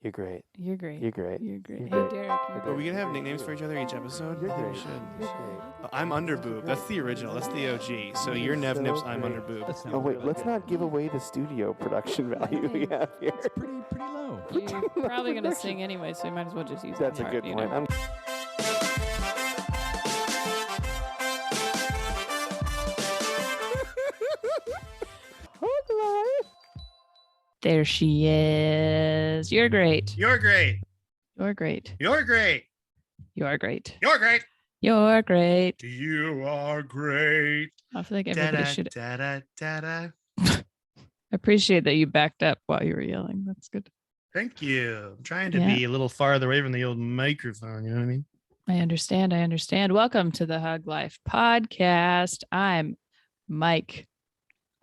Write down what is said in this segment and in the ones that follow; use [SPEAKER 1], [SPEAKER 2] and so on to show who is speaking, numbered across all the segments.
[SPEAKER 1] You're great.
[SPEAKER 2] You're great.
[SPEAKER 1] You're great.
[SPEAKER 2] You're great.
[SPEAKER 1] You're
[SPEAKER 2] Hey,
[SPEAKER 1] great.
[SPEAKER 2] Derek.
[SPEAKER 3] Are we gonna have nicknames for each other each episode?
[SPEAKER 1] You're
[SPEAKER 3] I think
[SPEAKER 1] great.
[SPEAKER 3] we should.
[SPEAKER 1] You're great.
[SPEAKER 3] I'm Underboob. That's the original. That's the OG. So you're Nev Nips. I'm Underboob.
[SPEAKER 1] Oh wait, let's not give away the studio production value we have here.
[SPEAKER 4] It's pretty low.
[SPEAKER 2] You're probably going to sing anyway, so you might as well just use
[SPEAKER 1] That's
[SPEAKER 2] that
[SPEAKER 1] a
[SPEAKER 2] part,
[SPEAKER 1] good
[SPEAKER 2] you
[SPEAKER 1] point.
[SPEAKER 2] know? There she is. You're great.
[SPEAKER 3] You're great.
[SPEAKER 2] You're great.
[SPEAKER 3] You're great.
[SPEAKER 2] You're great.
[SPEAKER 3] You're great.
[SPEAKER 2] You're great.
[SPEAKER 3] You are great.
[SPEAKER 2] I feel like everybody should
[SPEAKER 3] Da-da.
[SPEAKER 2] appreciate that you backed up while you were yelling. That's good.
[SPEAKER 3] Thank you. I'm trying to
[SPEAKER 2] Yeah.
[SPEAKER 3] be a little farther away from the old microphone. You know what I mean?
[SPEAKER 2] I understand. Welcome to the Hug Life podcast. I'm Mike,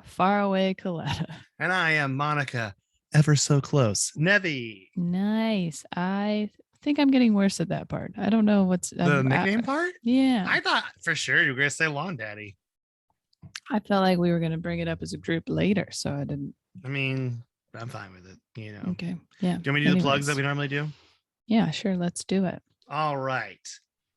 [SPEAKER 2] Faraway Coletta.
[SPEAKER 3] And I am Monica, ever so close. Nevi.
[SPEAKER 2] Nice. I think I'm getting worse at that part. I don't know what's
[SPEAKER 3] The nickname part?
[SPEAKER 2] Yeah.
[SPEAKER 3] I thought for sure you were gonna say Lawn Daddy.
[SPEAKER 2] I felt like we were going to bring it up as a group later, so I didn't.
[SPEAKER 3] I mean, I'm fine with it. You know.
[SPEAKER 2] Okay. Yeah.
[SPEAKER 3] Do you want me to do the plugs
[SPEAKER 2] Anyways.
[SPEAKER 3] that we normally do?
[SPEAKER 2] Yeah, sure. Let's do it.
[SPEAKER 3] All right.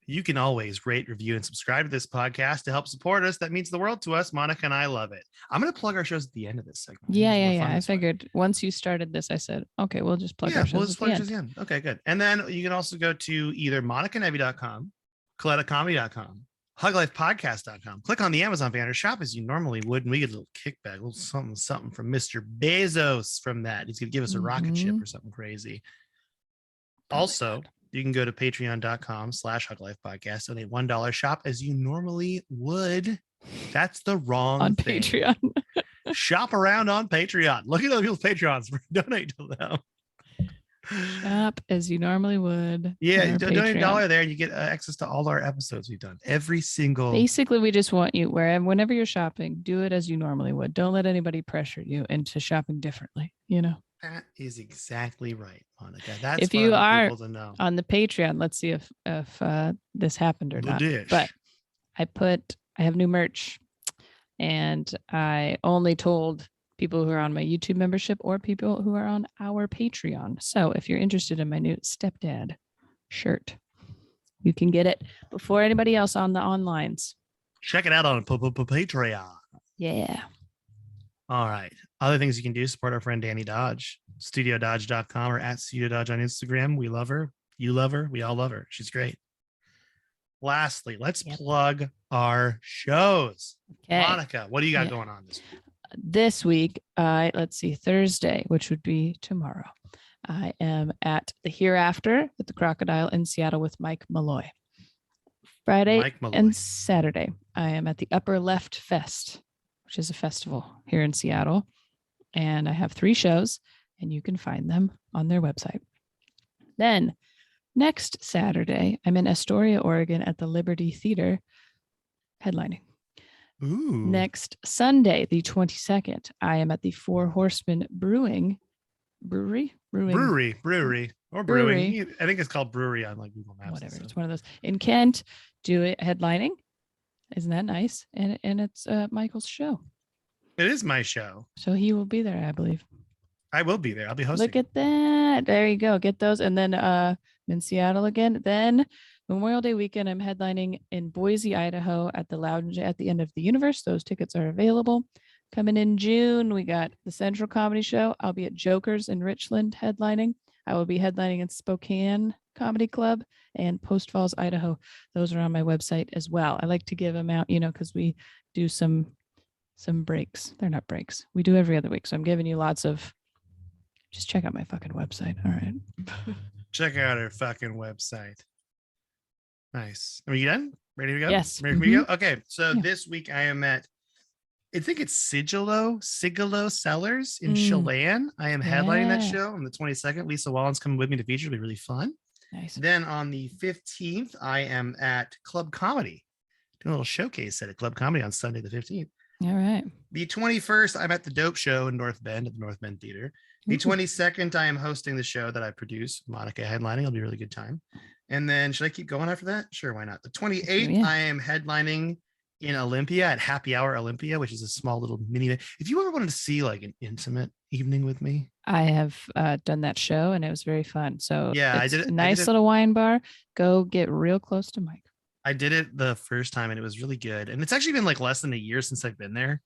[SPEAKER 3] You can always rate, review, and subscribe to this podcast to help support us. That means the world to us. Monica and I love it. I'm going to plug our shows at the end of this segment.
[SPEAKER 2] Yeah.
[SPEAKER 3] It's more fun
[SPEAKER 2] I
[SPEAKER 3] this way.
[SPEAKER 2] figured once you started this, I said, okay, we'll just plug our
[SPEAKER 3] Yeah,
[SPEAKER 2] shows.
[SPEAKER 3] we'll just
[SPEAKER 2] at the
[SPEAKER 3] plug
[SPEAKER 2] end.
[SPEAKER 3] shows again. Okay, good. And then you can also go to either monicanevi.com, colettacomedy.com, huglifepodcast.com. Click on the Amazon banner, shop as you normally would, and we get a little kickback, a little something from Mr. Bezos from that. He's going to give us a rocket ship or something crazy. Also, you can go to patreon.com/huglifepodcast, donate $1, shop as you normally would. That's the wrong
[SPEAKER 2] On
[SPEAKER 3] thing.
[SPEAKER 2] Patreon.
[SPEAKER 3] Shop around on Patreon. Look at other people's Patreons. Donate to them.
[SPEAKER 2] Shop as you normally would.
[SPEAKER 3] Yeah,
[SPEAKER 2] on our
[SPEAKER 3] donate
[SPEAKER 2] Patreon.
[SPEAKER 3] $1 there, and you get access to all our episodes we've done. Every single.
[SPEAKER 2] Basically, we just want you whenever you're shopping, do it as you normally would. Don't let anybody pressure you into shopping differently. You know,
[SPEAKER 3] That is exactly right, Monica. That's
[SPEAKER 2] If
[SPEAKER 3] what
[SPEAKER 2] you
[SPEAKER 3] I
[SPEAKER 2] are
[SPEAKER 3] want people to know.
[SPEAKER 2] on the Patreon, let's see if this happened or
[SPEAKER 3] The
[SPEAKER 2] not.
[SPEAKER 3] dish.
[SPEAKER 2] But I have new merch, and I only told people who are on my YouTube membership or people who are on our Patreon. So if you're interested in my new stepdad shirt, you can get it before anybody else on the onlines.
[SPEAKER 3] Check it out on Patreon.
[SPEAKER 2] Yeah.
[SPEAKER 3] All right. Other things you can do, support our friend Danny Dodge, studiododge.com or at Studio Dodge on Instagram. We love her. You love her. We all love her. She's great. Lastly, let's plug our shows.
[SPEAKER 2] Okay.
[SPEAKER 3] Monica, what do you got
[SPEAKER 2] Yeah.
[SPEAKER 3] going on this week?
[SPEAKER 2] This week, let's see, Thursday, which would be tomorrow, I am at the Hereafter at the Crocodile in Seattle with Mike Malloy. Friday
[SPEAKER 3] Mike Malloy.
[SPEAKER 2] and Saturday, I am at the Upper Left Fest, which is a festival here in Seattle. And I have 3 shows, and you can find them on their website. Then next Saturday, I'm in Astoria, Oregon at the Liberty Theater headlining.
[SPEAKER 3] Ooh.
[SPEAKER 2] Next Sunday, the 22nd, I am at the Four Horsemen Brewery.
[SPEAKER 3] Brewery. I think it's called brewery on like Google Maps.
[SPEAKER 2] Whatever.
[SPEAKER 3] and
[SPEAKER 2] It's
[SPEAKER 3] stuff.
[SPEAKER 2] one of those in Kent. Do it headlining. Isn't that nice? And it's Michael's show,
[SPEAKER 3] It is my show.
[SPEAKER 2] so he will be there, I believe.
[SPEAKER 3] I will be there. I'll be hosting.
[SPEAKER 2] Look at that. There you go. Get those. And then I'm in Seattle again. Then Memorial Day weekend, I'm headlining in Boise, Idaho at the Lounge at the End of the Universe. Those tickets are available. Coming in June, we got the Central Comedy Show. I'll be at Joker's in Richland headlining. I will be headlining in Spokane Comedy Club and Post Falls, Idaho. Those are on my website as well. I like to give them out, because we do some breaks. They're not breaks. We do every other week. So I'm giving you lots of, just check out my fucking website. All right.
[SPEAKER 3] Check out our fucking website. Nice. Are you done? Ready to go?
[SPEAKER 2] Yes.
[SPEAKER 3] Ready for me to go? Okay. So
[SPEAKER 2] Yeah.
[SPEAKER 3] this week I am at, I think it's Sigilo Cellars in
[SPEAKER 2] Mm.
[SPEAKER 3] Chelan. I am headlining that
[SPEAKER 2] Yeah.
[SPEAKER 3] show on the 22nd. Lisa Wallen's coming with me to feature. It'll be really fun.
[SPEAKER 2] Nice.
[SPEAKER 3] Then on the 15th, I am at Club Comedy, doing a little showcase set at Club Comedy on Sunday the 15th.
[SPEAKER 2] All right.
[SPEAKER 3] The 21st, I'm at the Dope Show in North Bend at the North Bend Theater. The
[SPEAKER 2] Ooh.
[SPEAKER 3] 22nd, I am hosting the show that I produce, Monica headlining. It'll be a really good time. And then should I keep going after that? Sure, why not? The 28th,
[SPEAKER 2] Yeah.
[SPEAKER 3] I am headlining in Olympia at Happy Hour Olympia, which is a small little mini. If you ever wanted to see like an intimate, evening with me?
[SPEAKER 2] I have done that show and it was very fun. So
[SPEAKER 3] Yeah, I
[SPEAKER 2] it's
[SPEAKER 3] did it.
[SPEAKER 2] a nice little wine bar. Go get real close to Mike.
[SPEAKER 3] I did it the first time and it was really good. And it's actually been like less than a year since I've been there.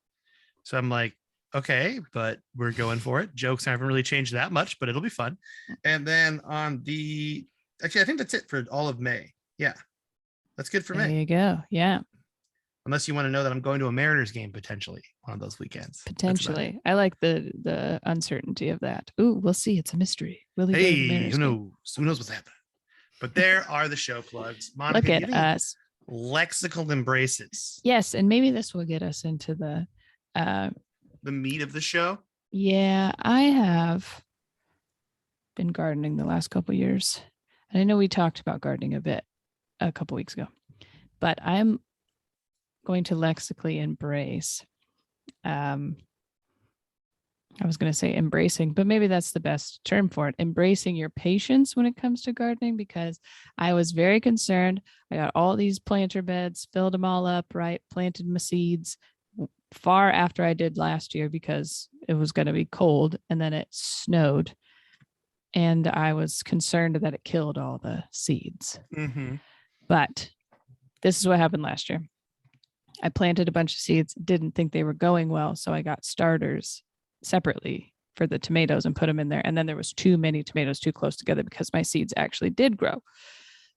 [SPEAKER 3] So I'm like, okay, but we're going for it. Jokes haven't really changed that much, but it'll be fun. And then actually, I think that's it for all of May. Yeah, that's good for
[SPEAKER 2] There
[SPEAKER 3] May.
[SPEAKER 2] you go. Yeah.
[SPEAKER 3] Unless you want to know that I'm going to a Mariners game potentially one of those weekends.
[SPEAKER 2] Potentially. I like the uncertainty of that. Ooh, we'll see. It's a mystery. Will he go to the
[SPEAKER 3] Hey,
[SPEAKER 2] Mariners
[SPEAKER 3] who
[SPEAKER 2] game?
[SPEAKER 3] knows? Who knows what's happening? But there are the show plugs. Monica,
[SPEAKER 2] Look
[SPEAKER 3] do
[SPEAKER 2] at
[SPEAKER 3] you have any
[SPEAKER 2] us.
[SPEAKER 3] lexical embraces?
[SPEAKER 2] Yes, and maybe this will get us into the
[SPEAKER 3] meat of the show.
[SPEAKER 2] Yeah, I have been gardening the last couple of years. And I know we talked about gardening a bit a couple weeks ago, but I'm going to lexically embrace. I was going to say embracing, but maybe that's the best term for it. Embracing your patience when it comes to gardening, because I was very concerned. I got all these planter beds, filled them all up, right? Planted my seeds far after I did last year because it was going to be cold and then it snowed. And I was concerned that it killed all the seeds.
[SPEAKER 3] Mm-hmm.
[SPEAKER 2] But this is what happened last year. I planted a bunch of seeds, didn't think they were going well. So I got starters separately for the tomatoes and put them in there. And then there was too many tomatoes too close together because my seeds actually did grow.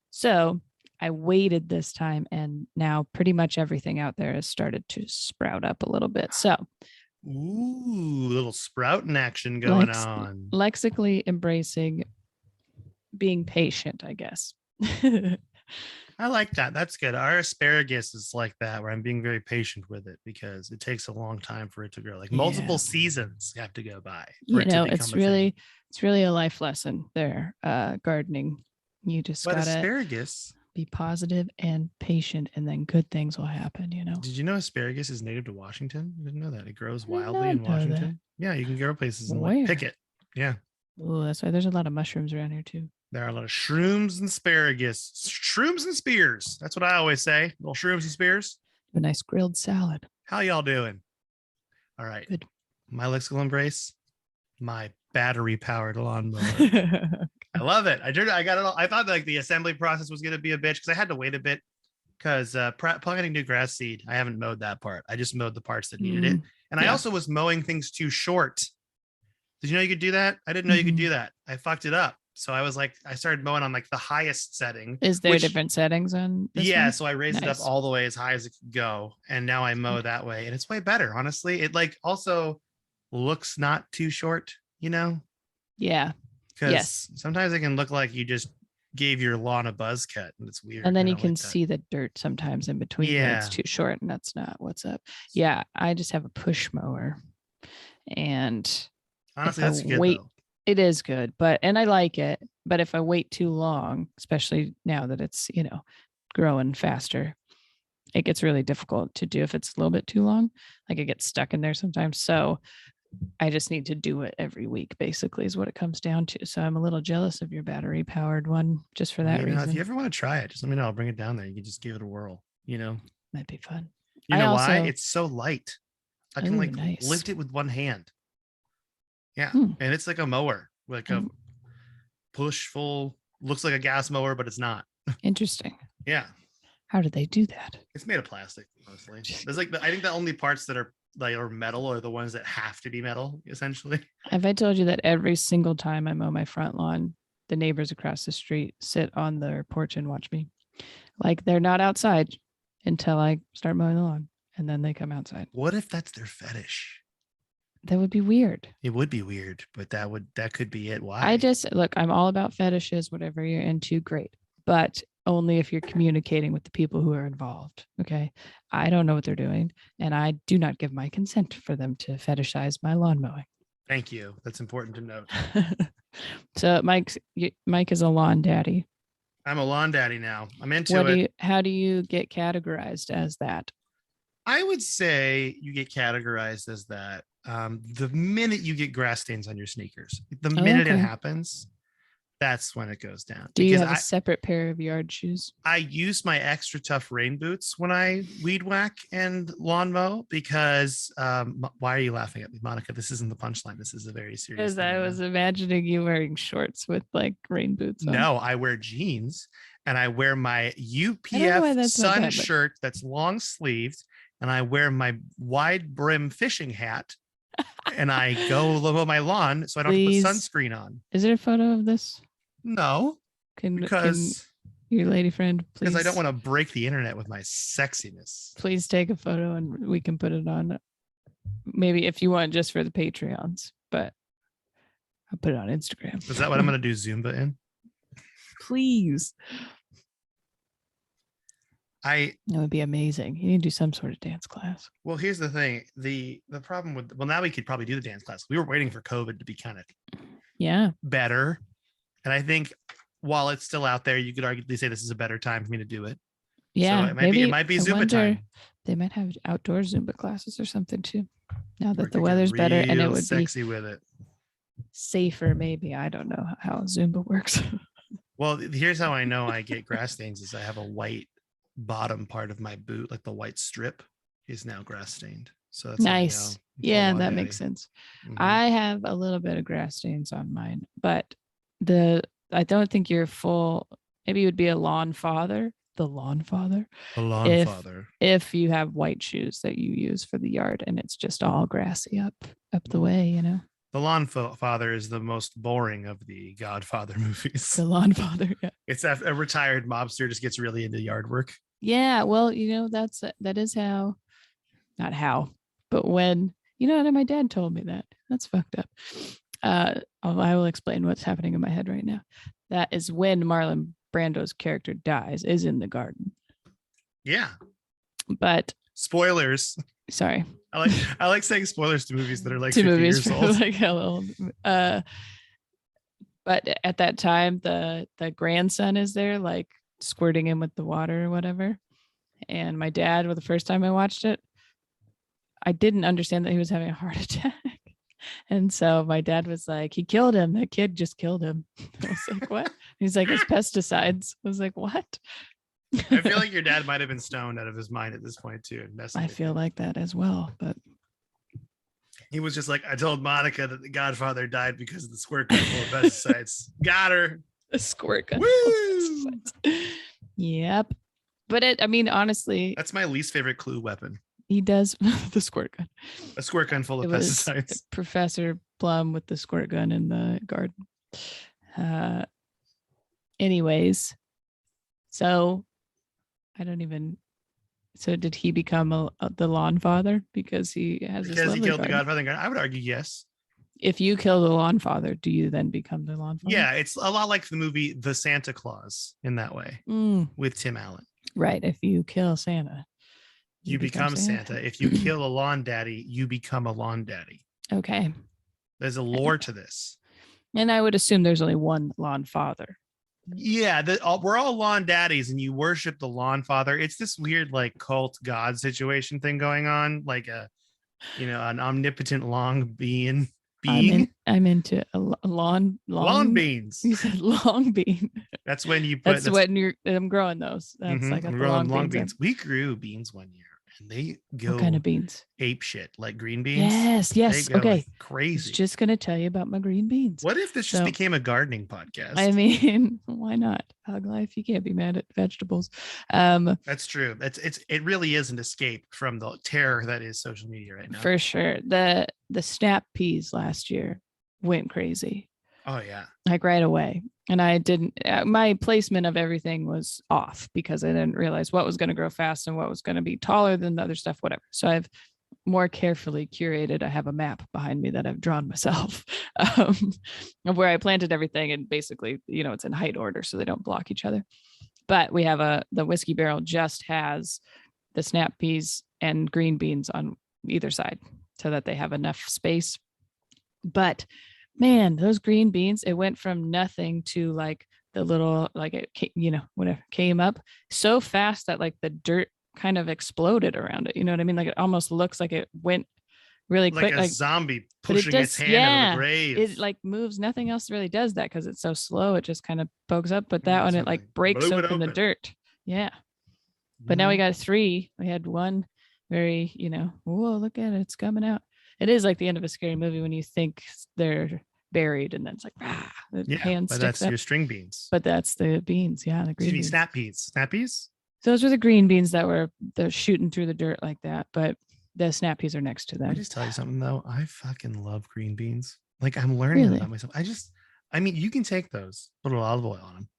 [SPEAKER 2] So I waited this time and now pretty much everything out there has started to sprout up a little bit. So
[SPEAKER 3] ooh, little sprouting action going on.
[SPEAKER 2] Lexically embracing being patient, I guess.
[SPEAKER 3] I like that. That's good. Our asparagus is like that, where I'm being very patient with it because it takes a long time for it to grow. Like multiple seasons have to go by.
[SPEAKER 2] It's really a life lesson there. Gardening. You just gotta
[SPEAKER 3] asparagus,
[SPEAKER 2] be positive and patient, and then good things will happen.
[SPEAKER 3] Did you know asparagus is native to Washington? I didn't know that. It grows wildly in Washington. Yeah, you can go places and like pick it. Yeah.
[SPEAKER 2] Oh, that's why there's a lot of mushrooms around here too.
[SPEAKER 3] There are a lot of shrooms and asparagus. Shrooms and spears. That's what I always say. Little shrooms and spears.
[SPEAKER 2] A nice grilled salad.
[SPEAKER 3] How y'all doing? All right.
[SPEAKER 2] Good.
[SPEAKER 3] My lexical embrace. My battery-powered lawnmower. I love it. I got it all. I thought like the assembly process was going to be a bitch because I had to wait a bit because planting new grass seed. I haven't mowed that part. I just mowed the parts that needed it. And I also was mowing things too short. Did you know you could do that? I didn't know you could do that. I fucked it up. So I was like, I started mowing on like the highest setting.
[SPEAKER 2] Is there different settings on this one?
[SPEAKER 3] So I raised it up all the way as high as it could go. And now I mow that way. And it's way better, honestly. It like also looks not too short, Yeah. Because sometimes it can look like you just gave your lawn a buzz cut and it's weird.
[SPEAKER 2] And then you can see the dirt sometimes in between when it's too short, and that's not what's up. Yeah, I just have a push mower. And
[SPEAKER 3] honestly, that's good.
[SPEAKER 2] It is good, and I like it. But if I wait too long, especially now that it's, growing faster, it gets really difficult to do if it's a little bit too long. Like it gets stuck in there sometimes. So I just need to do it every week, basically, is what it comes down to. So I'm a little jealous of your battery powered one just for that reason.
[SPEAKER 3] If you ever want to try it, just let me know. I'll bring it down there. You can just give it a whirl,
[SPEAKER 2] Might be fun.
[SPEAKER 3] You know why? It's so light. I can lift it with one hand. Yeah. And it's like a mower, like a push full, looks like a gas mower, but it's not.
[SPEAKER 2] Interesting.
[SPEAKER 3] Yeah.
[SPEAKER 2] How did they do that?
[SPEAKER 3] It's made of plastic, mostly. There's I think the only parts that are metal are the ones that have to be metal, essentially.
[SPEAKER 2] Have I told you that every single time I mow my front lawn, the neighbors across the street sit on their porch and watch me? Like they're not outside until I start mowing the lawn, and then they come outside.
[SPEAKER 3] What if that's their fetish?
[SPEAKER 2] That would be weird.
[SPEAKER 3] It would be weird, but that could be it. Why?
[SPEAKER 2] I'm all about fetishes, whatever you're into, great. But only if you're communicating with the people who are involved. Okay. I don't know what they're doing, and I do not give my consent for them to fetishize my lawn mowing.
[SPEAKER 3] Thank you. That's important to note.
[SPEAKER 2] So Mike is a lawn daddy.
[SPEAKER 3] I'm a lawn daddy now. I'm into it.
[SPEAKER 2] How do you get categorized as that?
[SPEAKER 3] I would say you get categorized as that the minute you get grass stains on your sneakers. The minute it happens, that's when it goes down.
[SPEAKER 2] Do you
[SPEAKER 3] Because
[SPEAKER 2] have a separate pair of yard shoes?
[SPEAKER 3] I use my extra tough rain boots when I weed whack and lawn mow because why are you laughing at me, Monica? This isn't the punchline. This is a very serious
[SPEAKER 2] Because
[SPEAKER 3] thing.
[SPEAKER 2] I was imagining you wearing shorts with like rain boots on.
[SPEAKER 3] No, I wear jeans and I wear my
[SPEAKER 2] I don't know why
[SPEAKER 3] UPF
[SPEAKER 2] that's not
[SPEAKER 3] sun
[SPEAKER 2] bad, but-
[SPEAKER 3] shirt that's long sleeved, and I wear my wide brim fishing hat, and I go mow my lawn so I don't have to
[SPEAKER 2] Please.
[SPEAKER 3] put sunscreen on.
[SPEAKER 2] Is there a photo of this?
[SPEAKER 3] No,
[SPEAKER 2] Can
[SPEAKER 3] because
[SPEAKER 2] your lady friend please?
[SPEAKER 3] I don't want to break the internet with my sexiness.
[SPEAKER 2] Please take a photo and we can put it on. Maybe if you want, just for the Patreons, but I'll put it on Instagram.
[SPEAKER 3] Is that what I'm going to do Zumba in?
[SPEAKER 2] Please.
[SPEAKER 3] That
[SPEAKER 2] would be amazing. You need to do some sort of dance class.
[SPEAKER 3] Well, here's the thing. The problem with, now we could probably do the dance class. We were waiting for COVID to be kind of better. And I think while it's still out there, you could arguably say this is a better time for me to do it.
[SPEAKER 2] Yeah.
[SPEAKER 3] So it might be Zumba time.
[SPEAKER 2] They might have outdoor Zumba classes or something too. Now that
[SPEAKER 3] Or
[SPEAKER 2] the
[SPEAKER 3] could get
[SPEAKER 2] weather's better and it
[SPEAKER 3] real
[SPEAKER 2] would
[SPEAKER 3] sexy
[SPEAKER 2] be
[SPEAKER 3] with it.
[SPEAKER 2] safer, maybe. I don't know how Zumba works.
[SPEAKER 3] Well, here's how I know I get grass stains is I have a white bottom part of my boot, like the white strip is now grass stained. So that's
[SPEAKER 2] Nice. Yeah, that makes sense.
[SPEAKER 3] Mhm.
[SPEAKER 2] I have a little bit of grass stains on mine, but I don't think you're full. Maybe you would be a lawn father, the lawn father.
[SPEAKER 3] A lawn father.
[SPEAKER 2] If you have white shoes that you use for the yard and it's just all grassy up the way, you know.
[SPEAKER 3] The lawn father is the most boring of the Godfather movies.
[SPEAKER 2] The lawn father. Yeah.
[SPEAKER 3] It's a retired mobster just gets really into yard work.
[SPEAKER 2] Yeah. Well, you know, that is how, not how, but when, you know, my dad told me that. That's fucked up. I will explain what's happening in my head right now. That is when Marlon Brando's character dies, is in the garden.
[SPEAKER 3] Yeah.
[SPEAKER 2] But
[SPEAKER 3] spoilers.
[SPEAKER 2] Sorry.
[SPEAKER 3] I like saying spoilers to movies that are like
[SPEAKER 2] to
[SPEAKER 3] 50
[SPEAKER 2] movies
[SPEAKER 3] years old.
[SPEAKER 2] like hell old. But at that time, the grandson is there, like squirting him with the water or whatever. And my dad, well, the first time I watched it, I didn't understand that he was having a heart attack. And so my dad was like, he killed him. That kid just killed him. I was like, what? He's like, it's pesticides. I was like, what?
[SPEAKER 3] I feel like your dad might have been stoned out of his mind at this point too.
[SPEAKER 2] I feel like that as well, but
[SPEAKER 3] he was just like, I told Monica that the Godfather died because of the squirt gun full of pesticides. Got her.
[SPEAKER 2] A squirt gun.
[SPEAKER 3] Woo!
[SPEAKER 2] Yep. But I mean, honestly,
[SPEAKER 3] that's my least favorite clue weapon.
[SPEAKER 2] He does the squirt gun.
[SPEAKER 3] A squirt gun full of pesticides.
[SPEAKER 2] Professor Plum with the squirt gun in the garden. Anyways, so I don't even. So did he become the lawn father because he has
[SPEAKER 3] because he killed
[SPEAKER 2] garden?
[SPEAKER 3] the Godfather? I would argue yes.
[SPEAKER 2] If you kill the lawn father, do you then become the lawn father?
[SPEAKER 3] Yeah, it's a lot like the movie The Santa Claus in that way with Tim Allen.
[SPEAKER 2] Right. If you kill Santa,
[SPEAKER 3] you become Santa. If you kill a lawn daddy, you become a lawn daddy.
[SPEAKER 2] Okay.
[SPEAKER 3] There's a lore to this.
[SPEAKER 2] And I would assume there's only one lawn father.
[SPEAKER 3] Yeah, we're all lawn daddies and you worship the lawn father. It's this weird like cult god situation thing going on, like an omnipotent long being.
[SPEAKER 2] I'm into a long
[SPEAKER 3] beans.
[SPEAKER 2] You said long bean.
[SPEAKER 3] That's when you put.
[SPEAKER 2] I'm growing those. That's like
[SPEAKER 3] I'm growing long beans. We grew beans one year, and they go.
[SPEAKER 2] What kind of beans?
[SPEAKER 3] Ape shit, like green beans.
[SPEAKER 2] Yes. Okay.
[SPEAKER 3] Like crazy.
[SPEAKER 2] I was just gonna tell you about my green beans.
[SPEAKER 3] What if this just became a gardening podcast?
[SPEAKER 2] I mean, why not? Hug life. You can't be mad at vegetables.
[SPEAKER 3] That's true. It really is an escape from the terror that is social media right now.
[SPEAKER 2] For sure. The snap peas last year went crazy.
[SPEAKER 3] Oh yeah.
[SPEAKER 2] Like right away. And I didn't, my placement of everything was off because I didn't realize what was going to grow fast and what was going to be taller than the other stuff, whatever. So I've more carefully curated. I have a map behind me that I've drawn myself of where I planted everything. And basically, it's in height order so they don't block each other. But we have the whiskey barrel just has the snap peas and green beans on either side so that they have enough space. But man, those green beans, it went from nothing to like the little, like it, whatever came up so fast that like the dirt kind of exploded around it. You know what I mean? Like it almost looks like it went really
[SPEAKER 3] like
[SPEAKER 2] quick,
[SPEAKER 3] a zombie
[SPEAKER 2] but it
[SPEAKER 3] pushing its
[SPEAKER 2] does,
[SPEAKER 3] hand
[SPEAKER 2] yeah,
[SPEAKER 3] into the grave.
[SPEAKER 2] it like moves. Nothing else really does that because it's so slow. It just kind of pokes up. But that
[SPEAKER 3] That's
[SPEAKER 2] one, it
[SPEAKER 3] what
[SPEAKER 2] like
[SPEAKER 3] they
[SPEAKER 2] breaks
[SPEAKER 3] blew it
[SPEAKER 2] open the
[SPEAKER 3] open.
[SPEAKER 2] dirt. Yeah. But now we
[SPEAKER 3] Mhm.
[SPEAKER 2] got 3. We had one very, whoa, look at it. It's coming out. It is like the end of a scary movie when you think they're buried and then it's like, the
[SPEAKER 3] Yeah,
[SPEAKER 2] hand
[SPEAKER 3] but
[SPEAKER 2] sticks
[SPEAKER 3] that's
[SPEAKER 2] up.
[SPEAKER 3] your string beans.
[SPEAKER 2] But that's the beans. Yeah, the green
[SPEAKER 3] Excuse me,
[SPEAKER 2] beans.
[SPEAKER 3] snap peas. Snap peas?
[SPEAKER 2] Those were the green beans that were they're shooting through the dirt like that. But the snap peas are next to
[SPEAKER 3] I
[SPEAKER 2] them.
[SPEAKER 3] just tell you something though. I fucking love green beans. Like I'm learning
[SPEAKER 2] Really?
[SPEAKER 3] about myself. I mean, you can take those, put a little olive oil on them,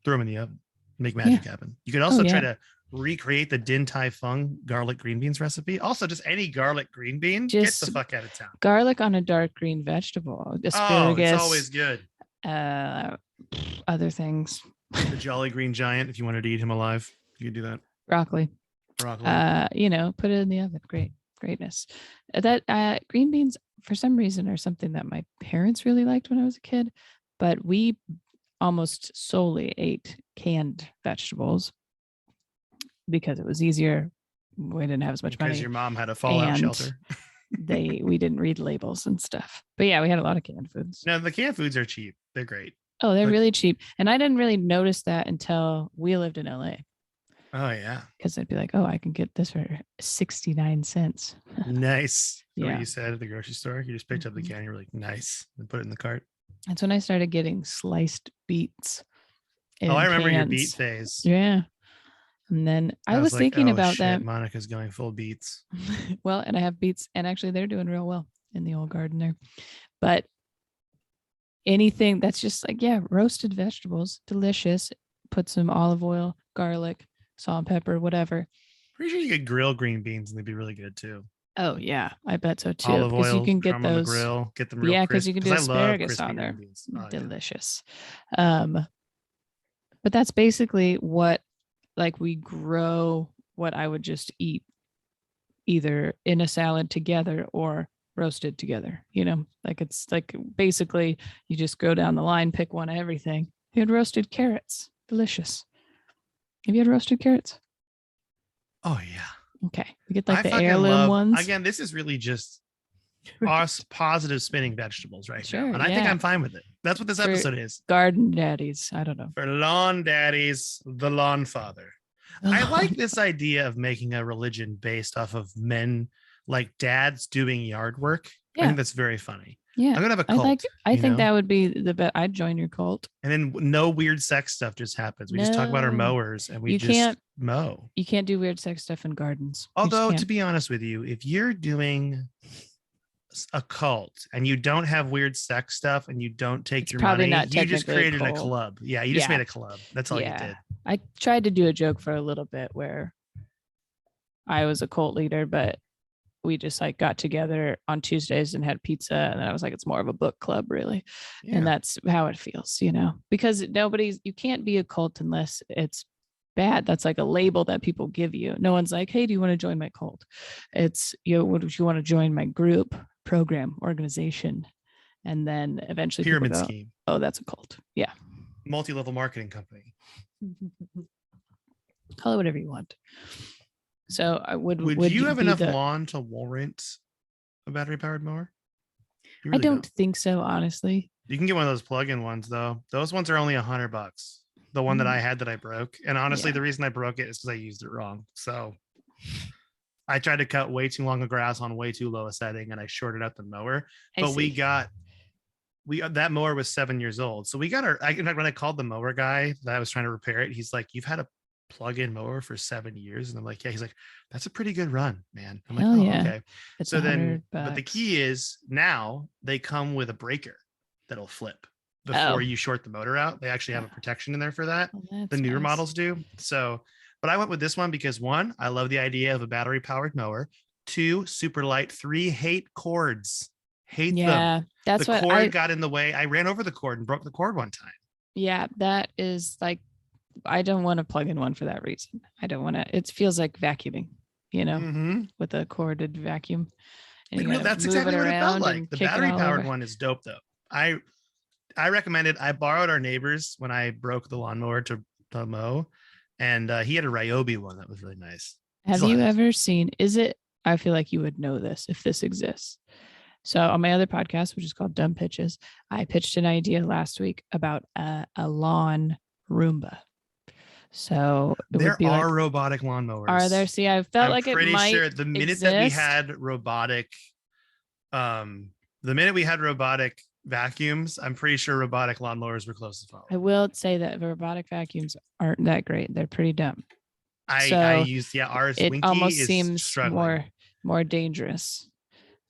[SPEAKER 3] throw them in the oven, make magic happen. You could also try to recreate the Din Tai Fung garlic green beans recipe. Also, just any garlic green bean, get
[SPEAKER 2] Just
[SPEAKER 3] the fuck out of town.
[SPEAKER 2] garlic on a dark green vegetable,
[SPEAKER 3] Oh,
[SPEAKER 2] asparagus,
[SPEAKER 3] it's always good.
[SPEAKER 2] Other things,
[SPEAKER 3] The Jolly Green Giant, if you wanted to eat him alive, you could do that.
[SPEAKER 2] broccoli.
[SPEAKER 3] Broccoli.
[SPEAKER 2] Put it in the oven. Greatness. That green beans, for some reason, are something that my parents really liked when I was a kid, but we almost solely ate canned vegetables because it was easier. We didn't have as much money.
[SPEAKER 3] Because your mom had a fallout shelter.
[SPEAKER 2] We didn't read labels and stuff. But yeah, we had a lot of canned foods.
[SPEAKER 3] No, the canned foods are cheap. They're great.
[SPEAKER 2] Oh, they're really cheap. And I didn't really notice that until we lived in LA.
[SPEAKER 3] Oh yeah.
[SPEAKER 2] Because I'd be like, oh, I can get this for 69 cents.
[SPEAKER 3] Nice.
[SPEAKER 2] Yeah.
[SPEAKER 3] What you said at the grocery store. You just picked up the can. You're like, nice, and put it in the cart.
[SPEAKER 2] That's when I started getting sliced beets.
[SPEAKER 3] Oh, I remember your
[SPEAKER 2] cans.
[SPEAKER 3] beet phase.
[SPEAKER 2] Yeah. And then I was
[SPEAKER 3] like,
[SPEAKER 2] thinking about that.
[SPEAKER 3] Monica's going full beets.
[SPEAKER 2] Well, and I have beets, and actually they're doing real well in the old garden there. But anything that's just like, roasted vegetables, delicious. Put some olive oil, garlic, salt and pepper, whatever.
[SPEAKER 3] Pretty sure you could grill green beans and they'd be really good too.
[SPEAKER 2] Oh yeah, I bet so too.
[SPEAKER 3] Olive oil,
[SPEAKER 2] you can get those
[SPEAKER 3] on the grill, get them real
[SPEAKER 2] yeah, because you can do
[SPEAKER 3] I love
[SPEAKER 2] asparagus
[SPEAKER 3] crispy
[SPEAKER 2] on there.
[SPEAKER 3] green beans. Oh,
[SPEAKER 2] delicious. But that's basically what, like, we grow what I would just eat either in a salad together or roasted together. Like it's like basically you just go down the line, pick one of everything. You had roasted carrots, delicious. Have you had roasted carrots?
[SPEAKER 3] Oh yeah.
[SPEAKER 2] Okay, we get like the heirloom ones.
[SPEAKER 3] Again, this is really just us positive spinning vegetables right now. And I think
[SPEAKER 2] yeah.
[SPEAKER 3] I'm fine with it. That's what this
[SPEAKER 2] For
[SPEAKER 3] episode is.
[SPEAKER 2] Garden daddies. I don't know.
[SPEAKER 3] For lawn daddies, the Lawnfather. I like this idea of making a religion based off of men, like dads doing yard work. I think that's very funny.
[SPEAKER 2] Yeah.
[SPEAKER 3] I'm gonna have a cult.
[SPEAKER 2] I think that would be the best. I'd join your cult.
[SPEAKER 3] And then no weird sex stuff just happens. We just talk about our mowers and we just mow.
[SPEAKER 2] You can't do weird sex stuff in gardens.
[SPEAKER 3] Although, to be honest with you, if you're doing a cult and you don't have weird sex stuff and you don't take your money, you just created a club. Yeah, you just made a club. That's all you did.
[SPEAKER 2] I tried to do a joke for a little bit where I was a cult leader, but we just like got together on Tuesdays and had pizza. And then I was like, it's more of a book club, really. Yeah. And that's how it feels, because you can't be a cult unless it's bad. That's like a label that people give you. No one's like, hey, do you want to join my cult? It's, would you want to join my group, program, organization? And then eventually
[SPEAKER 3] pyramid scheme.
[SPEAKER 2] Oh, that's a cult. Yeah.
[SPEAKER 3] Multi-level marketing company.
[SPEAKER 2] Call it whatever you want. So I would
[SPEAKER 3] you have enough lawn to warrant a battery powered mower?
[SPEAKER 2] Really I don't think so, honestly.
[SPEAKER 3] You can get one of those plug-in ones though. Those ones are only $100. The one that I had that I broke. And honestly, the reason I broke it is because I used it wrong. So I tried to cut way too long of grass on way too low a setting and I shorted out the mower. But that mower was 7 years old. So we got in fact, when I called the mower guy that I was trying to repair it, he's like, you've had a plug-in mower for 7 years. And I'm like, yeah. He's like, that's a pretty good run, man. I'm like, okay.
[SPEAKER 2] It's
[SPEAKER 3] so then, but the key is now they come with a breaker that'll flip before you short the motor out. They actually have a protection in there for that. The newer models do. So, but I went with this one because 1, I love the idea of a battery powered mower. 2, super light. 3, hate cords. Hate them.
[SPEAKER 2] That's
[SPEAKER 3] the cord got in the way. I ran over the cord and broke the cord one time. Yeah,
[SPEAKER 2] that is like, I don't want to plug in one for that reason. I don't want to. It feels like vacuuming, with a corded vacuum.
[SPEAKER 3] That's exactly what it felt like. The battery powered one is dope though. I recommend it. I borrowed our neighbors when I broke the lawnmower to mow, and he had a Ryobi one that was really nice.
[SPEAKER 2] Have you ever seen? Is it I feel like you would know this if this exists. So on my other podcast, which is called Dumb Pitches, I pitched an idea last week about a lawn Roomba. So it
[SPEAKER 3] There
[SPEAKER 2] would be
[SPEAKER 3] are
[SPEAKER 2] like,
[SPEAKER 3] robotic lawnmowers.
[SPEAKER 2] are there? See, I felt
[SPEAKER 3] I'm
[SPEAKER 2] like it
[SPEAKER 3] pretty
[SPEAKER 2] might
[SPEAKER 3] sure the minute
[SPEAKER 2] exist.
[SPEAKER 3] that we had robotic, vacuums, I'm pretty sure robotic lawnmowers were close to follow.
[SPEAKER 2] I will say that robotic vacuums aren't that great. They're pretty dumb.
[SPEAKER 3] I used ours.
[SPEAKER 2] It
[SPEAKER 3] Winky
[SPEAKER 2] almost
[SPEAKER 3] is
[SPEAKER 2] seems
[SPEAKER 3] struggling.
[SPEAKER 2] more dangerous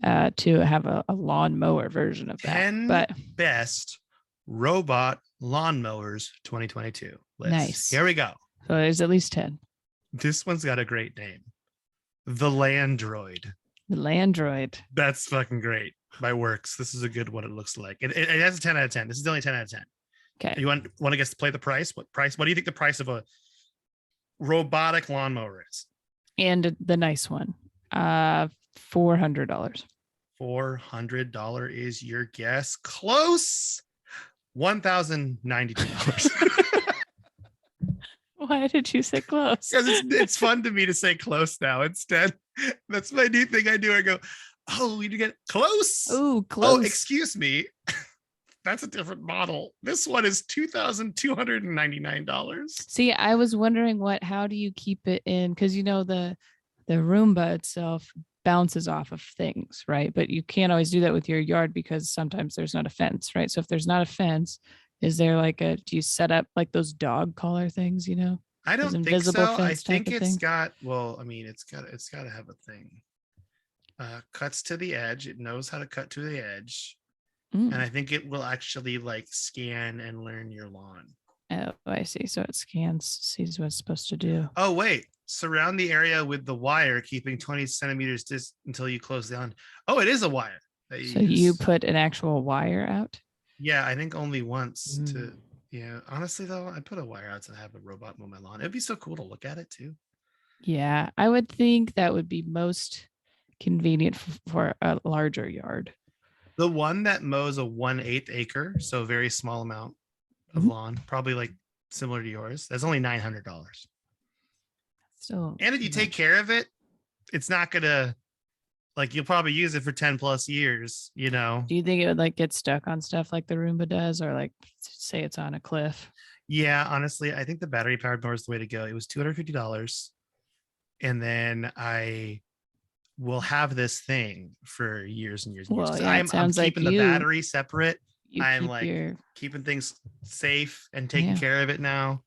[SPEAKER 2] to have a lawnmower version of that.
[SPEAKER 3] 10
[SPEAKER 2] But
[SPEAKER 3] best robot lawnmowers 2022 list.
[SPEAKER 2] Nice.
[SPEAKER 3] Here we go.
[SPEAKER 2] so there's at least 10.
[SPEAKER 3] This one's got a great name. The Landroid.
[SPEAKER 2] The Landroid.
[SPEAKER 3] That's fucking great. By Works. This is a good one. It looks like it has a 10 out of 10. This is only 10 out of 10.
[SPEAKER 2] Okay.
[SPEAKER 3] You want to guess to play the price? What do you think the price of a robotic lawnmower is?
[SPEAKER 2] And the nice one. $400.
[SPEAKER 3] $400 is your guess. Close. $1,092.
[SPEAKER 2] Why did you say close?
[SPEAKER 3] Because it's fun to me to say close now instead. That's my new thing I do. I go, oh, we need to get close.
[SPEAKER 2] Ooh, close.
[SPEAKER 3] Oh, excuse me. That's a different model. This one is $2,299.
[SPEAKER 2] See, I was wondering how do you keep it in? Because the Roomba itself bounces off of things, right? But you can't always do that with your yard because sometimes there's not a fence, right? So if there's not a fence, is there do you set up like those dog collar things,
[SPEAKER 3] I don't think
[SPEAKER 2] invisible
[SPEAKER 3] so. I
[SPEAKER 2] fence type
[SPEAKER 3] think
[SPEAKER 2] of
[SPEAKER 3] it's
[SPEAKER 2] thing?
[SPEAKER 3] got, it's got to have a thing. Cuts to the edge. It knows how to cut to the edge. And I think it will actually scan and learn your lawn.
[SPEAKER 2] Oh, I see. So it sees what it's supposed to do.
[SPEAKER 3] Oh, wait. Surround the area with the wire, keeping 20 centimeters until you close the on. Oh, it is a wire.
[SPEAKER 2] So you put an actual wire out?
[SPEAKER 3] Yeah, I think only once honestly though, I put a wire out to have a robot mow my lawn. It'd be so cool to look at it too.
[SPEAKER 2] Yeah, I would think that would be most convenient for a larger yard.
[SPEAKER 3] The one that mows a 1/8 acre, so a very small amount of lawn, probably similar to yours, that's only $900.
[SPEAKER 2] So,
[SPEAKER 3] and if you take care of it, it's not gonna you'll probably use it for 10 plus years,
[SPEAKER 2] Do you think it would get stuck on stuff like the Roomba does, or say it's on a cliff?
[SPEAKER 3] Yeah, honestly, I think the battery powered mower is the way to go. It was $250. And then I will have this thing for years and years and years.
[SPEAKER 2] Well, yeah,
[SPEAKER 3] I'm keeping the battery separate. I'm keeping things safe and taking care of it now.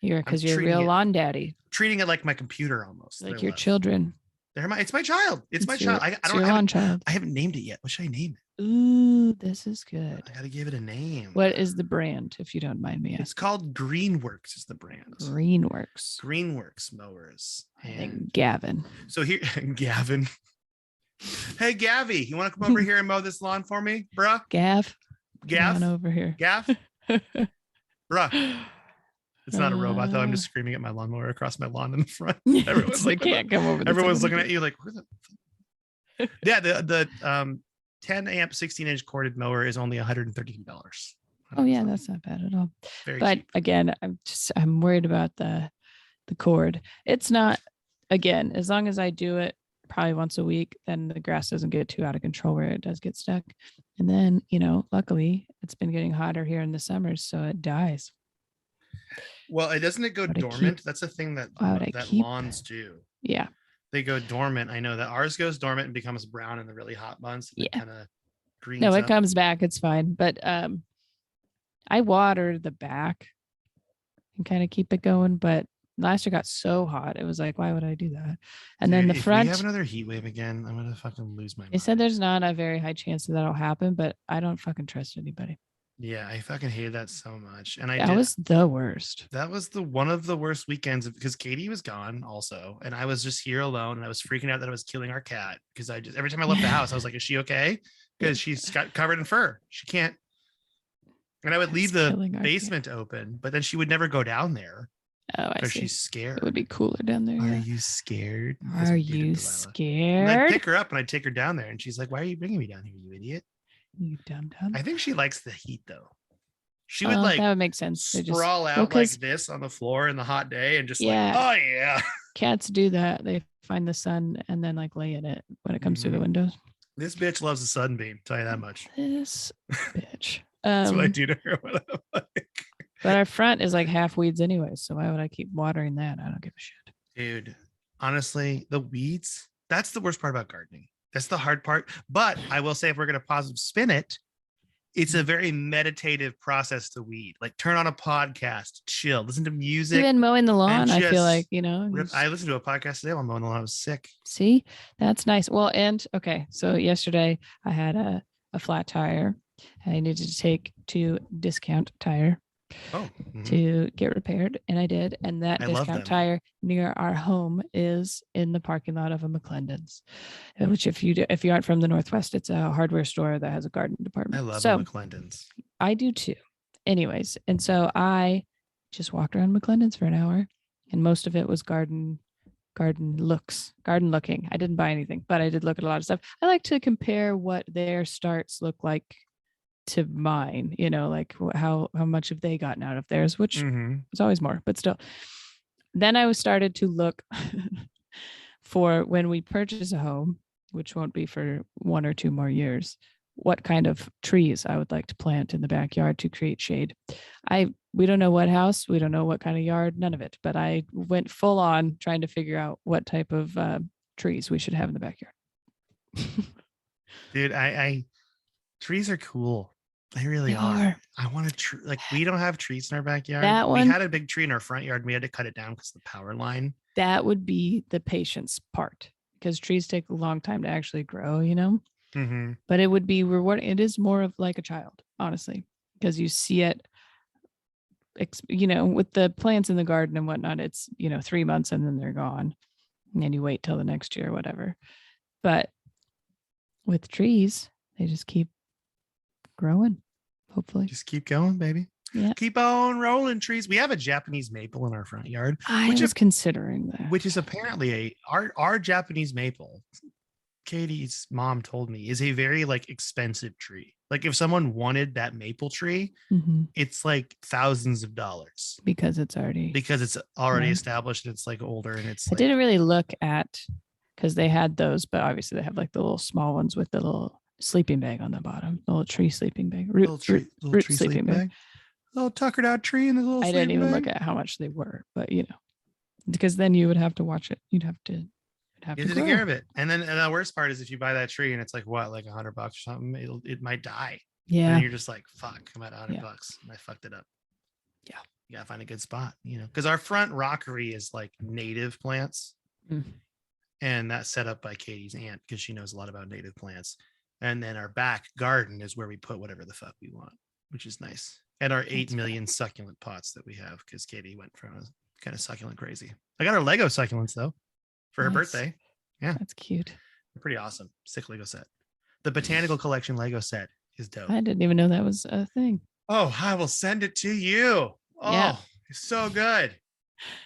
[SPEAKER 2] You're a real lawn daddy.
[SPEAKER 3] Treating it like my computer almost.
[SPEAKER 2] Like your children.
[SPEAKER 3] It's my child. It's my child. I haven't named it yet. What should I name it?
[SPEAKER 2] Ooh, this is good.
[SPEAKER 3] I gotta give it a name.
[SPEAKER 2] What is the brand, if you don't mind me asking?
[SPEAKER 3] It's called Greenworks is the brand.
[SPEAKER 2] Greenworks
[SPEAKER 3] mowers.
[SPEAKER 2] And Gavin.
[SPEAKER 3] So here, Gavin. Hey, Gavi, you want to come over here and mow this lawn for me, bruh?
[SPEAKER 2] Gav. Come on over here.
[SPEAKER 3] Gav? Bruh. It's not a robot though. I'm just screaming at my lawnmower across my lawn in the front. Everyone's
[SPEAKER 2] can't come over.
[SPEAKER 3] Everyone's looking at you where the yeah, the 10 amp 16-inch corded mower is only $133.
[SPEAKER 2] Oh yeah, that's not bad at all. But
[SPEAKER 3] cheap.
[SPEAKER 2] Again, I'm worried about the cord. It's not, again, as long as I do it probably once a week, then the grass doesn't get too out of control where it does get stuck. And then, luckily it's been getting hotter here in the summers, so it dies.
[SPEAKER 3] Well, it doesn't go dormant. That's a thing that lawns do.
[SPEAKER 2] Yeah.
[SPEAKER 3] They go dormant. I know that ours goes dormant and becomes brown in the really hot months.
[SPEAKER 2] Yeah.
[SPEAKER 3] Kind of green.
[SPEAKER 2] No, it comes back. It's fine. But I water the back and kind of keep it going. But last year got so hot. It was why would I do that? And then the front.
[SPEAKER 3] If we have another heat wave again, I'm going to fucking lose my mind.
[SPEAKER 2] They said there's not a very high chance that'll happen, but I don't fucking trust anybody.
[SPEAKER 3] Yeah, I fucking hated that so much. And
[SPEAKER 2] that was the worst.
[SPEAKER 3] That was one of the worst weekends because Katie was gone also. And I was just here alone and I was freaking out that I was killing our cat because every time I left the house, I was like, is she okay? Because she's got covered in fur. She can't. And I would leave the basement open, but then she would never go down there.
[SPEAKER 2] Oh, I see.
[SPEAKER 3] Because she's scared.
[SPEAKER 2] It would be cooler down there.
[SPEAKER 3] Are you scared?
[SPEAKER 2] Are you scared?
[SPEAKER 3] And I'd pick her up and I'd take her down there. And she's like, why are you bringing me down here, you idiot?
[SPEAKER 2] You dumb.
[SPEAKER 3] I think she likes the heat though. She would
[SPEAKER 2] that would make sense.
[SPEAKER 3] Sprawl out like this on the floor in the hot day and just oh yeah.
[SPEAKER 2] Cats do that. They find the sun and then like lay in it when it comes through the windows.
[SPEAKER 3] This bitch loves the sunbeam. Tell you that much.
[SPEAKER 2] This bitch.
[SPEAKER 3] That's what I do to her. When I'm like,
[SPEAKER 2] But our front is like half weeds anyway, so why would I keep watering that? I don't give a shit.
[SPEAKER 3] dude, honestly, the weeds, that's the worst part about gardening. That's the hard part. But I will say, if we're going to positive spin it, it's a very meditative process to weed. Like turn on a podcast, chill, listen to music.
[SPEAKER 2] Even mowing the lawn,
[SPEAKER 3] and
[SPEAKER 2] I feel
[SPEAKER 3] just
[SPEAKER 2] like,
[SPEAKER 3] I listened to a podcast today while mowing the lawn. I was sick.
[SPEAKER 2] see, that's nice. Well, and okay, so yesterday I had a flat tire. I needed to take to Discount Tire to get repaired, and I did. And that
[SPEAKER 3] I love them.
[SPEAKER 2] Discount Tire near our home is in the parking lot of a McClendon's, which if you aren't from the Northwest, it's a hardware store that has a garden department.
[SPEAKER 3] I love
[SPEAKER 2] so
[SPEAKER 3] McClendon's.
[SPEAKER 2] I do too. Anyways, and so I just walked around McClendon's for an hour, and most of it was garden looking. I didn't buy anything, but I did look at a lot of stuff. I like to compare what their starts look like to mine, like how much have they gotten out of theirs, which is always more, but still. Then I started to look for when we purchase a home, which won't be for 1 or 2 more years, what kind of trees I would like to plant in the backyard to create shade. We don't know what house, we don't know what kind of yard, none of it, but I went full on trying to figure out what type of trees we should have in the backyard.
[SPEAKER 3] Dude, I trees are cool. They really are. I want a tree. Like, we don't have trees in our backyard. We had a big tree in our front yard. And we had to cut it down because of the power line.
[SPEAKER 2] That would be the patience part, because trees take a long time to actually grow, but it would be rewarding. It is more of like a child, honestly, because you see it, with the plants in the garden and whatnot, it's, 3 months and then they're gone. And then you wait till the next year or whatever. But with trees, they just keep growing, hopefully.
[SPEAKER 3] Just keep going, baby.
[SPEAKER 2] Yeah.
[SPEAKER 3] Keep on rolling, trees. We have a Japanese maple in our front yard.
[SPEAKER 2] I was considering that.
[SPEAKER 3] Which is apparently our Japanese maple, Katie's mom told me, is a very like expensive tree. Like if someone wanted that maple tree, it's like thousands of dollars. Because it's already established and it's like older and it's
[SPEAKER 2] I didn't really look at, because they had those, but obviously they have like the little small ones with the little sleeping bag on the bottom, the little tree sleeping bag, root tree sleeping bag.
[SPEAKER 3] Little tuckered out tree and the little.
[SPEAKER 2] I didn't even look at how much they were, but because then you would have to watch it. You'd have to
[SPEAKER 3] take care of it. And then the worst part is if you buy that tree and it's like what, like $100 or something, it might die.
[SPEAKER 2] Yeah.
[SPEAKER 3] And you're just like, fuck, I'm at $100 and I fucked it up.
[SPEAKER 2] Yeah.
[SPEAKER 3] You gotta find a good spot, because our front rockery is like native plants. And that's set up by Katie's aunt because she knows a lot about native plants. And then our back garden is where we put whatever the fuck we want, which is nice. And our 8 million succulent pots that we have, because Katie went from a kind of succulent crazy. I got our Lego succulents though for her birthday. Yeah.
[SPEAKER 2] That's cute.
[SPEAKER 3] They're pretty awesome. Sick Lego set. The Botanical Collection Lego set is dope.
[SPEAKER 2] I didn't even know that was a thing.
[SPEAKER 3] Oh, I will send it to you. Oh, it's so good.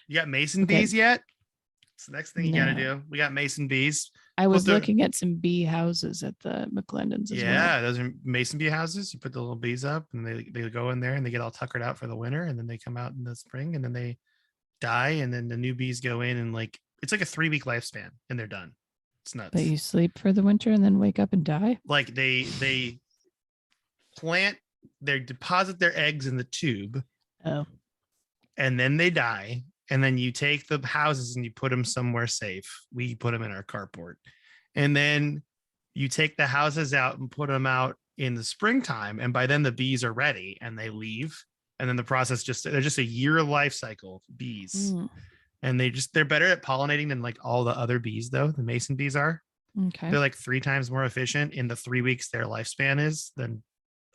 [SPEAKER 3] You got mason bees yet? It's the next thing you got to do. We got mason bees.
[SPEAKER 2] I was looking at some bee houses at the McClendon's as well.
[SPEAKER 3] Yeah, those are mason bee houses. You put the little bees up and they go in there and they get all tuckered out for the winter, and then they come out in the spring and then they die, and then the new bees go in, and like it's like a 3-week lifespan and they're done. It's nuts.
[SPEAKER 2] But you sleep for the winter and then wake up and die?
[SPEAKER 3] Like they deposit their eggs in the tube.
[SPEAKER 2] Oh.
[SPEAKER 3] And then they die. And then you take the houses and you put them somewhere safe. We put them in our carport. And then you take the houses out and put them out in the springtime. And by then the bees are ready and they leave. And then the process they're just a year life cycle bees. And they're better at pollinating than like all the other bees though. The mason bees are.
[SPEAKER 2] Okay.
[SPEAKER 3] They're like 3 times more efficient in the 3 weeks their lifespan is than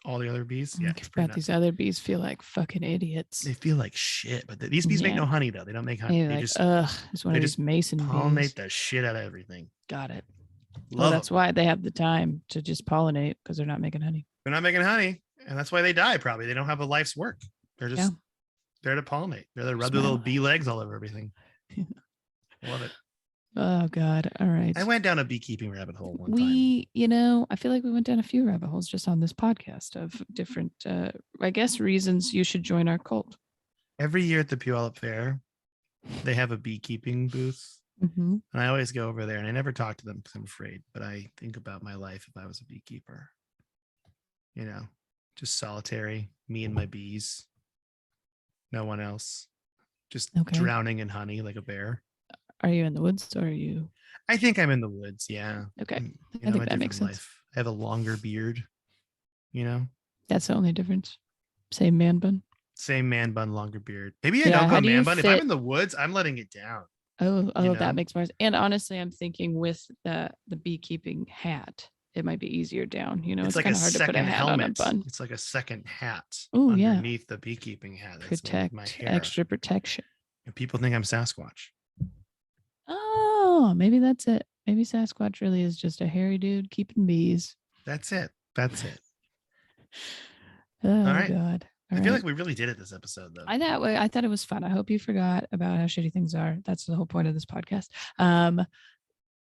[SPEAKER 3] all the other bees. Yeah.
[SPEAKER 2] But these other bees feel like fucking idiots.
[SPEAKER 3] They feel like shit, but these bees make no honey though. They don't make honey. They
[SPEAKER 2] just it's one of these mason bees.
[SPEAKER 3] Pollinate the shit out of everything.
[SPEAKER 2] Got it. That's why they have the time to just pollinate, because they're not making honey.
[SPEAKER 3] They're not making honey, and that's why they die. Probably they don't have a life's work. They're just there to pollinate. They're there to rub their little bee legs all over everything. Love it.
[SPEAKER 2] Oh God. All right.
[SPEAKER 3] I went down a beekeeping rabbit hole one time.
[SPEAKER 2] I feel like we went down a few rabbit holes just on this podcast of different, I guess, reasons you should join our cult.
[SPEAKER 3] Every year at the Puyallup Fair, They have a beekeeping booth.
[SPEAKER 2] Mm-hmm.
[SPEAKER 3] And I always go over there and I never talk to them because I'm afraid, but I think about my life if I was a beekeeper. You know, just solitary, me and my bees, no one else, just
[SPEAKER 2] Okay.
[SPEAKER 3] drowning in honey like a bear.
[SPEAKER 2] Are you in the woods or are you?
[SPEAKER 3] I think I'm in the woods. Yeah.
[SPEAKER 2] Okay.
[SPEAKER 3] You
[SPEAKER 2] I
[SPEAKER 3] know,
[SPEAKER 2] think
[SPEAKER 3] a
[SPEAKER 2] that makes
[SPEAKER 3] different
[SPEAKER 2] sense.
[SPEAKER 3] life. I have a longer beard, you know,
[SPEAKER 2] That's the only difference. Same man bun.
[SPEAKER 3] same man bun, longer beard. Maybe I
[SPEAKER 2] Yeah,
[SPEAKER 3] don't
[SPEAKER 2] how
[SPEAKER 3] go
[SPEAKER 2] do you
[SPEAKER 3] man bun. If I'm
[SPEAKER 2] fit-
[SPEAKER 3] in the woods, I'm letting it down.
[SPEAKER 2] Oh,
[SPEAKER 3] You
[SPEAKER 2] that
[SPEAKER 3] know?
[SPEAKER 2] makes more sense. And honestly, I'm thinking with the beekeeping hat, it might be easier down. You know,
[SPEAKER 3] It's
[SPEAKER 2] it's
[SPEAKER 3] like
[SPEAKER 2] kind
[SPEAKER 3] a
[SPEAKER 2] of hard to put a
[SPEAKER 3] second
[SPEAKER 2] hat on a
[SPEAKER 3] helmet.
[SPEAKER 2] bun.
[SPEAKER 3] It's like a second hat
[SPEAKER 2] Oh, yeah.
[SPEAKER 3] underneath the beekeeping hat that's made with my
[SPEAKER 2] Protect,
[SPEAKER 3] hair.
[SPEAKER 2] extra protection.
[SPEAKER 3] And people think I'm Sasquatch.
[SPEAKER 2] Oh, maybe that's it. Maybe Sasquatch really is just a hairy dude keeping bees.
[SPEAKER 3] That's it. That's it.
[SPEAKER 2] Oh,
[SPEAKER 3] All right.
[SPEAKER 2] God.
[SPEAKER 3] I
[SPEAKER 2] All
[SPEAKER 3] feel
[SPEAKER 2] right.
[SPEAKER 3] like we really did it this episode, though.
[SPEAKER 2] I thought it was fun. I hope you forgot about how shitty things are. That's the whole point of this podcast.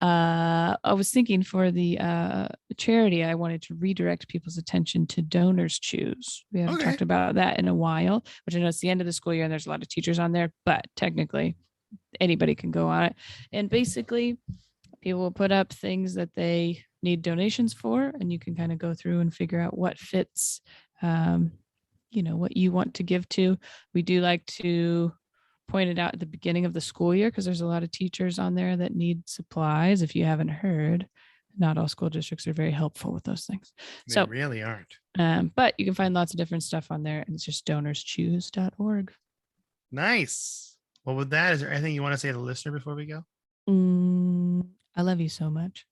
[SPEAKER 2] I was thinking for the charity, I wanted to redirect people's attention to Donors Choose. We haven't
[SPEAKER 3] Okay.
[SPEAKER 2] talked about that in a while, which I know it's the end of the school year and there's a lot of teachers on there, but technically anybody can go on it. And basically, people will put up things that they need donations for, and you can kind of go through and figure out what fits, what you want to give to. We do like to point it out at the beginning of the school year because there's a lot of teachers on there that need supplies. If you haven't heard, not all school districts are very helpful with those things.
[SPEAKER 3] They really aren't.
[SPEAKER 2] But you can find lots of different stuff on there, and it's just donorschoose.org.
[SPEAKER 3] Nice. Well, with that, is there anything you want to say to the listener before we go?
[SPEAKER 2] I love you so much.